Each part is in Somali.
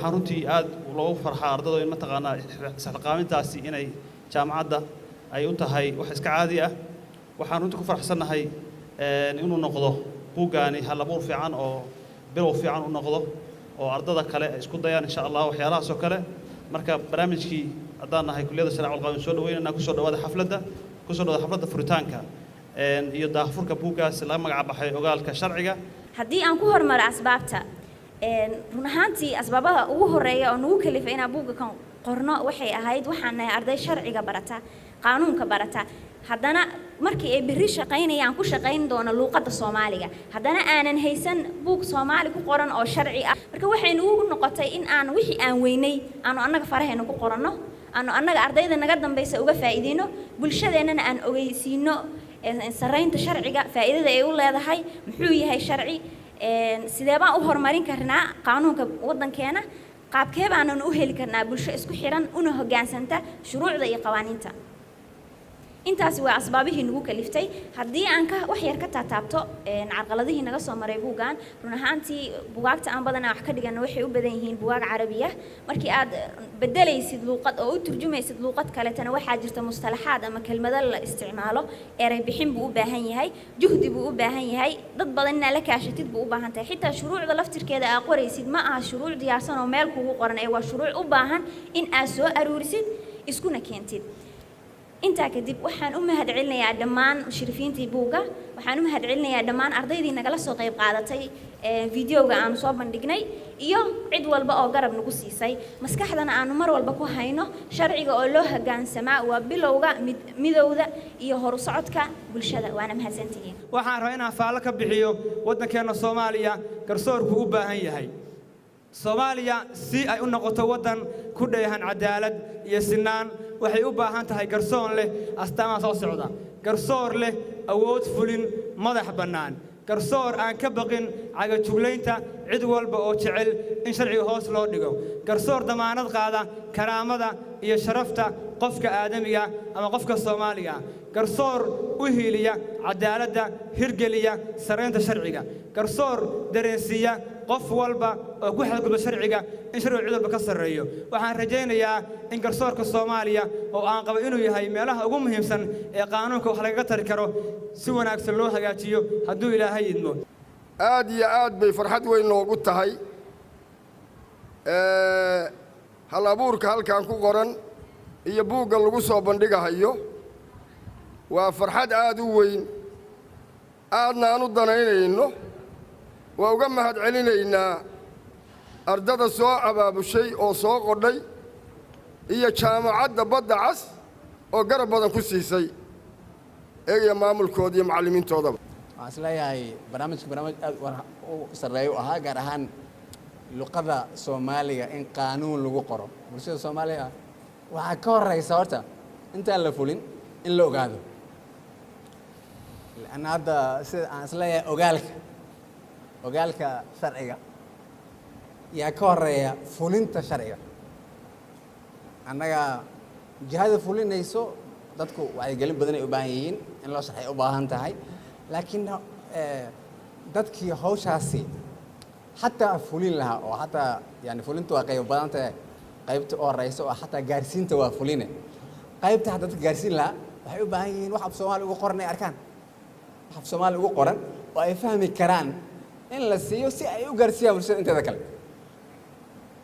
waxaan runtii aad loogu farxaa ardayda in mataqaanaa isxilqaamintaasi inay jaamacadda ay u tahay wax iska caadi ah waxaan runtii ku faraxsanahay inuu noqdo buugaani hal abuur fiican oo bilow fiican u noqdo oo ardada kale isku dayaan insha Allah waxyaalahaas oo kale marka barnaamijkii haddaan nahay kulliyadda sharci wal soo dhaweynana ku soo dhawaada xafladda furitaanka iyo daahfurka buugaas la magac baxay ogaalka sharciga haddii aan ku hormaro asbaabta run ahaantii asbaabaha ugu horeeya oo nagu kalifay inaan buuga kan qorno waxay ahayd waxaan nahay arday sharciga barata qaanuunka barata haddana markii ay berri shaqaynayaan ku shaqayn doona luuqadda Soomaaliga haddana aanan haysan buug Soomaali ku qoran oo sharci ah marka waxaynu ugu noqotay in aan wixii aan weynay aanu annaga faraheena ku qoranno aanu annaga ardayda naga dambaysa uga faa'iideyno bulshadeennana aan ogeysiino saraynta sharciga faa'iidada ay u leedahay muxuu yahay sharci sidee baan u horumarin karnaa qaanuunka waddankeena qaabkee baanan u heli karnaa bulsho isku xiran una hoggaansanta shuruucda iyo qawaaniinta intaasi waa asbaabihii nagu kaliftay haddii aan ka wax yar ka taataabto carqaladihii naga soo maray buugaan run ahaantii buugaagta aan badanaa wax ka dhigano waxay u badan yihiin buugaag carabi ah markii aad bedelaysid luuqad oo u turjumaysid luuqad kale tan waxaa jirta mustalaxaad ama kelmado la isticmaalo eray bixin buu u baahan yahay juhdi buu u baahan yahay dad badan inaa la kaashatid buu u baahan tahay xitaa shuruucda laftirkeeda aad qoraysid ma aha shuruuc diyaarsan oo meel kugu qoran ee waa shuruuc u baahan in aad soo aruurisid iskuna keentid inta kadib waxaan u mahad celinayaa dhammaan mushrifiintii buuga waxaan u mahad celinayaa dhammaan ardaydii nagala soo qayb qaadatay fiidiyoga aan soo bandhignay iyo cid walba oo garab nagu siisay maskaxdana aanu mar walba ku hayno sharciga oo loo hoggaansamaa waa bilowga midowda iyo horu socodka bulshada waana mahadsantihiin waxaan rabaa inaan faalo ka bixiyo waddankeena Soomaaliya garsoorku u baahan yahay Soomaaliya si ay u noqoto waddan ku dheehan cadaalad iyo sinaan waxay u baahan tahay garsoon leh astaamaha soo socda garsoor leh awood fulin madax bannaan garsoor aan ka baqin cagajuglaynta cid walba oo jecel in sharciga hoos loo dhigo garsoor damaanad qaada karaamada iyo sharafta qofka aadamiga ama qofka Soomaaliga garsoor u hiiliya cadaaladda hirgeliya saraynta sharciga garsoor dareensiya qof walba oo ku xadgudba sharciga in sharciga cid walba ka sareeyo waxaan rajaynayaa in garsoorka Soomaaliya oo aan qabo inuu yahay meelaha ugu muhiimsan ee qaanuunka wax laga tari karo si wanaagsan loo hagaajiyo hadduu Ilaahay idmo aad iyo aad bay farxad weyn noogu tahay hal abuurka halkan ku qoran iyo buugga lagu soo bandhigayo waa farxad aad u weyn aadna aan u danaynayno waa uga mahad celinaynaa ardada soo abaabushay oo soo qodhay iyo jaamacadda badda cas oo garab badan ku siisay eegaya maamulkooda iyo macallimiintoodaba waxaan isleeyahay barnaamij aad u sarreeyo u ahaa gaar ahaan luqadda Soomaaliga in qaanuun lagu qoro bulshada Soomaaliya waxaa ka horeysa horta intaan la fulin in la ogaado لأن هذا أصله أقالك شرعية يا كوريا فلنت شرعية أنا جهاد فلين نيسو دتكو وعي قلب بدني أباهين إن الله شرعي أباهن تهاي لكن دتكي هوش هسي حتى فلين لها أو حتى يعني فلين تو قيب بدن ته قيبت أو الرئيس أو حتى جارسين تو فلينه قيبت حتى جارسين لها وحي أباهين وحب سوال وقرني أركان حب سومالي ugu qoran oo ay fahmi karaan in la siiyo si ay u gaarsiiyaan bulshada inteeda kale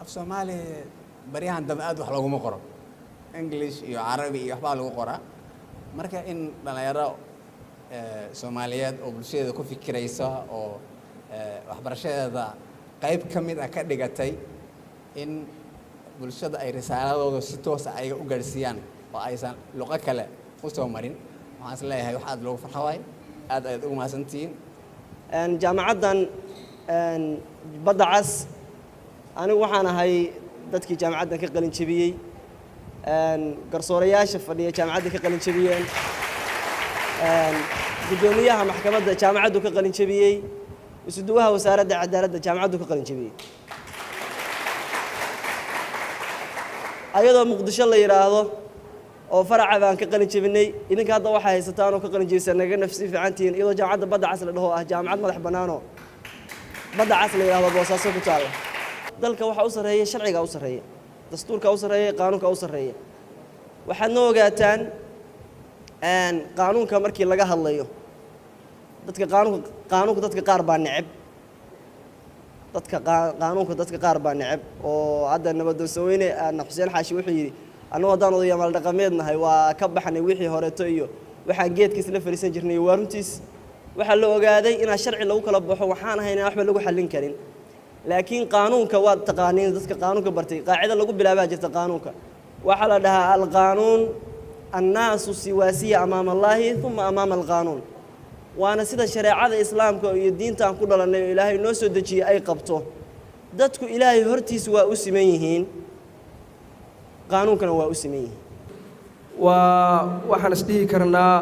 af Soomaali bariyahan dam aad wax lagu ma qoro English iyo Arabi iyo waxba lagu qoraa marka in dhalinyaro Soomaaliyeed oo bulshada ku fikiraysa oo waxbarashadeeda qayb kamid ah ka dhigatay in bulshada ay risaaladooda si toos ah ay u gaarsiiyaan oo aysan luqad kale u soo marin waxaan isleeyahay wax aad loogu farxawaay aad ugu mahadsantiin jaamacaddan badda cas anigu waxaan ahay dadkii jaamacaddan ka qalin jabiyey garsoorayaasha fadhiya jaamacadda ka qalin jabiyeen gudoomiyaha maxkamadda jaamacaddu ka qalin jabiyey isuduwaha wasaaradda cadaaladda jaamacaddu ka qalin jabiyey ayadoo Muqdisho la yiraahdo oo faraca baan ka qalin jabinay idinka hadda waxa haysataan oo ka qalin jabisay naga nafsi fiicantiin iyadoo jaamacadda badda cas la dhaho ah jaamacad madax banaano badda cas la yiraahdo boosaaso ku taal dalka waxa u sarreeya sharciga u sarreeya dastuurka u sarreeya qaanuunka u sarreeya waxaadna ogaataan qaanuunka markii laga hadlayo dadka qaanuunka dadka qaar baa neceb qaanuunka dadka qaar baa neceb oo hadda nabadoodsaweyne xuseen xaashi wuxuu yidhi annagu haddaan odayaamaal dhaqameed nahay waa ka baxnay wixii horeeto iyo waxaan geedkiis la fariisan jirnay waa runtiis waxaa la ogaaday inaa sharci lagu kala baxo waxaan ahayn in waxba lagu xallin karin laakiin qaanuunka waad taqaaniin dadka qaanuunka bartay qaacida lagu bilaabaa jirta qaanuunka waxaa la dhahaa alqaanuun annaasu siwaasiya amaama allaahi uma amaama alqaanuun waana sida shareecada islaamka iyo diinta aan ku dhalannay oo ilaahay noo soo dejiyey ay qabto dadku ilaahay hortiisa waa u siman yihiin qaanuunkana waa u siman yihiin waxaan isdhihi karnaa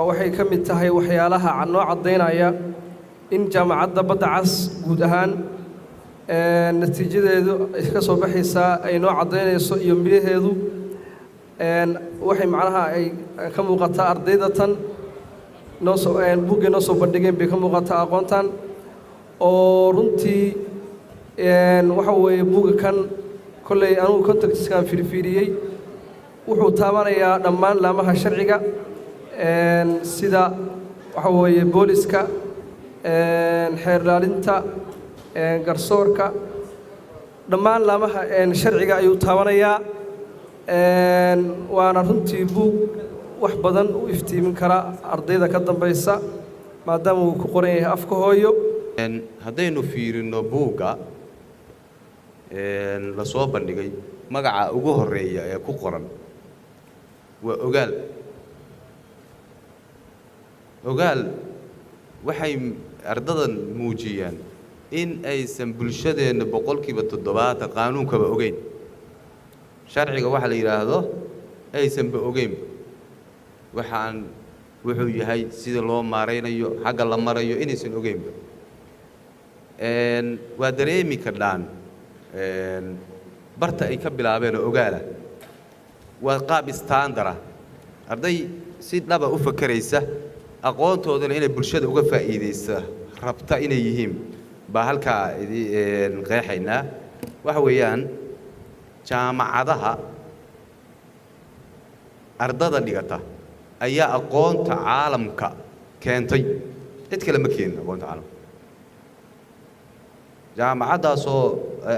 waxay ka mid tahay waxyaalaha noo caddaynaya in jaamacadda badda cas guud ahaan natiijadeedu ay ka soo baxaysaa ay noo caddaynayso iyo midhaheedu waxay macnaha ay ka muuqataa ardaydatan buuggay noo soo bandhigeen bay ka muuqataa aqoontan oo runtii waxa weeye buugga kan kolley anugu contactskaan fiirfiiriyey wuxuu taabanayaa dhammaan laamaha sharciga sida waxa weeye booliska xeer ilaalinta garsoorka dhammaan laamaha sharciga ayuu taabanayaa waana runtii buug wax badan u iftiimin kara ardayda ka dambaysa maadaama uu ku qoran yahay afka hooyo haddaynu fiirino buugga la soo bandhigay magaca ugu horeeya ee ku qoran waa ogaal waxay ardadan muujiyaan in aysan bulshadeenna boqolkiiba 70 qaanuunkaba ogeyn sharciga waxa la yiraahdo aysanba ogeyn waxaan wuxuu yahay sida loo maareynayo xagga la marayo inaysan ogeynba waa dareemi karnaan barta ay ka bilaabeen ogaala waa qaab standard arday si dhaba u fakaraysa aqoontoodana inay bulshada uga faa'iideysa rabta inay yihiin baa halkaa qeexaynaa waxa weeyaan jaamacadaha ardada dhigata ayaa aqoonta caalamka keentay cid kale ma keenin aqoonta caalamka jaamacadaasoo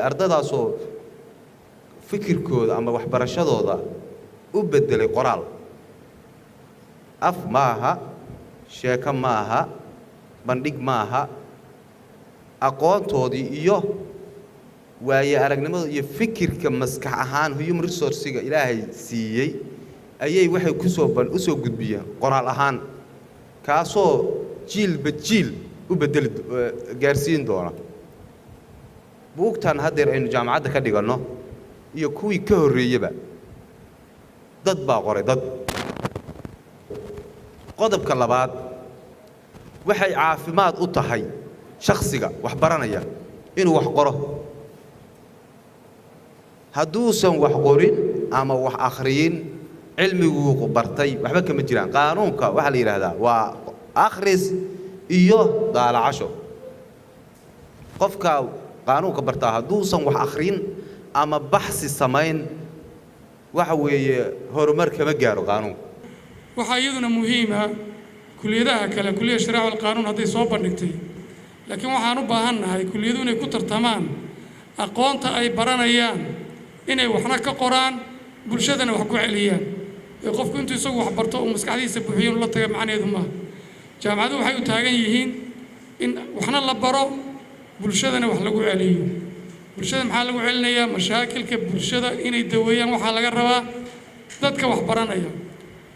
ardadaasoo fikirkooda ama waxbarashadooda u bedelay qoraal af maaha sheeko maaha bandhig maaha aqoontoodii iyo waaye aragnimada iyo fikirka maskax ahaan human resource-ga ilaahay siiyey ayay waxay u soo gudbiyeen qoraal ahaan kaasoo jiilba jiil u bedeli gaarsiin doona buugtan haddeer aynu jaamacadda ka dhiganno iyo kuwii ka horreeyaba dad baa qoray dad qodobka labaad waxay caafimaad u tahay shakhsiga wax baranaya inuu wax qoro hadduusan wax qorin ama wax akhriyin cilmiguu bartay waxba kama jiraan qaanuunka waxa la yiraahdaa waa akhris iyo daalacasho qofka qaanuunka bartaa hadduusan wax akhrin ama baxsi samayn waxa weeye horumar kama gaaro qaanuunka waxaa iyaduna muhiima kuliyadaha kale kuliyada shariica wal qaanuun hadday soo bandhigtay laakiin waxaan u baahannahay kuliyadu inay ku tartamaan aqoonta ay baranayaan inay waxna ka qoraan bulshadana wax ku celiyaan ee qofku intuu isagu wax barto uu maskaxdiisa buuxiyo la taga macnaheedu maaha jaamacadu waxay u taagan yihiin in waxna la baro bulshadana wax lagu celiyo bulshada maxaa lagu celinayaa mashaakilka bulshada inay daweeyaan waxaa laga rabaa dadka wax baranaya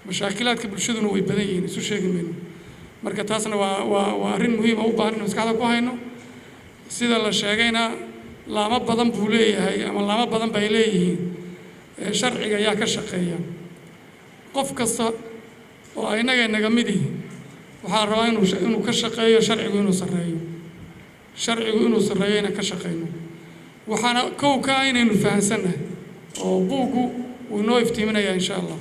mashaakilaadka bulshaduna way badan yihiin isu sheegi mayno marka taasna waa arrin muhiim ah u baahan in maskaxda ku hayno sida la sheegayna laamo badan buu leeyahay ama laamo badan bay leeyihiin sharciga ayaa ka shaqeeya qof kasta oo inaga inaga mid yihiin waxaa rabaa inuu ka shaqeeyo sharcigu inuu sarreeyo inaan ka shaqeyno waxaana kow ka ah inaynu fahansannahay oo buuggu wuu inoo iftiiminayaa insha allah